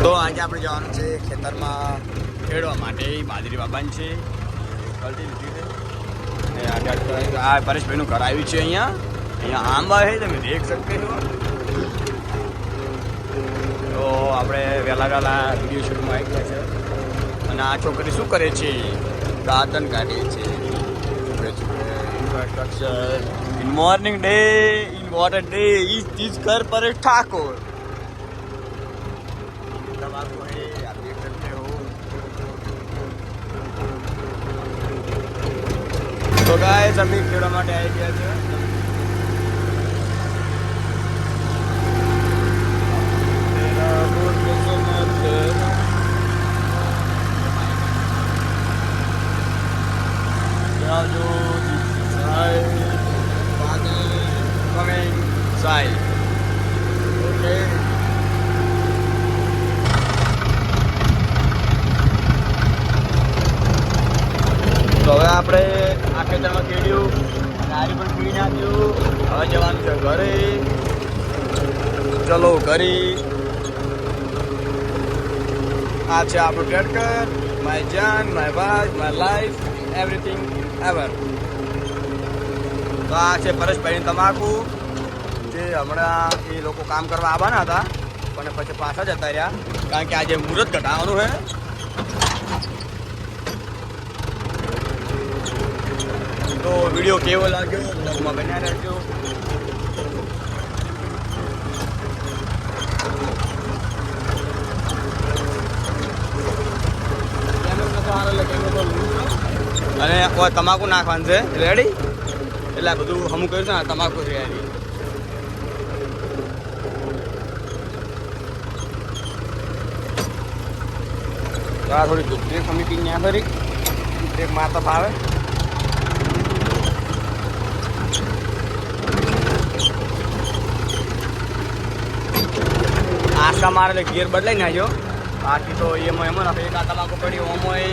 તો આજે આપણે જવાનું છે ખેતરમાં ખેડવા માટે બાજરી બાબાની છે કલટી લીધી છે અને આ પરેશભાઈનું ઘર આવ્યું છે અહીંયા આંબા છે તમે દેખ શકતે છો તો આપણે વહેલા વિડીયો શૂટમાં આવી ગયા છે અને આ છોકરી શું કરે છે દાંતન કાઢે છે infrastructure in morning day in water day is this ઘર પરેશ ઠાકોર आपको है आप देख सकते हो तो गाइस अभी खेड़ा માટે આવી ગયા છે मेरा बहुत किस्मत क्या जो साई पानी कमिंग साई ओके તો હવે આપણે આ ખેતરમાં ખેડ્યું ગાડી પણ ખીડી નાખ્યું હવે જવાનું છે ઘરે ચલો ઘરે આ છે આપણું ટ્રેક્ટર માય જાન my wife my life everything ever તો આ છે પરેશભાઈની તમાકુ જે હમણાં એ લોકો કામ કરવા આવવાના હતા પણ પછી પાછા જતા રહ્યા કારણ કે આજે મુહૂર્ત ઘટાડવાનું છે તો વિડીયો કેવો લાગ્યો બ્લોગમાં બન્યા રહેજો અને તમાકુ નાખવાનું છે રેડી એટલે બધું હમું કર્યું છે ને તમાકુ રેડી થોડી બ્રેક હમી પી ત્યાં ફરી બ્રેક મારતા ભાવે આશા મારે એટલે ગિયર બદલાઈ નાખ્યો બાકી તો એમાં નથી એક આ તમાકુ પડી ઓમોય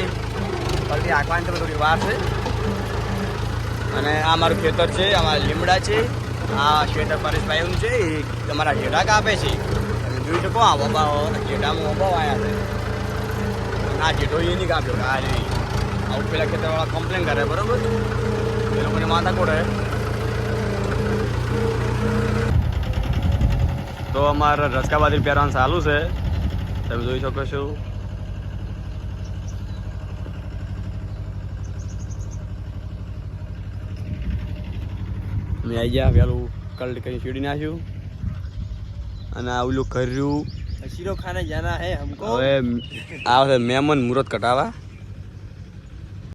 ફરતી આંકવાની તો થોડી વાર છે અને આ મારું ખેતર છે અમારા લીમડા છે આ ખેતર પરેશભાઈનું છે એ તમારા જેઠા કાપે છે તમે જોઈ શકો આ વબાઓ જેઠામાં વબાઓ આવ્યા છે આ જેઠો એ નહીં કાપ્યો આ આવું પેલા ખેતરવાળા કમ્પ્લેન કરે બરાબર એ લોકોને માથા કોડે તો અમારે રસકા બાજરી પહેરવાનું ચાલુ છે તમે જોઈ શકો છો મેં આવી ગયા પેલું કલટ કરી સીડી નાખ્યું અને આવલું કર્યું શીરો ખાને જાના હે હમકો હવે આવે મહેમાન મુહૂર્ત કટાવા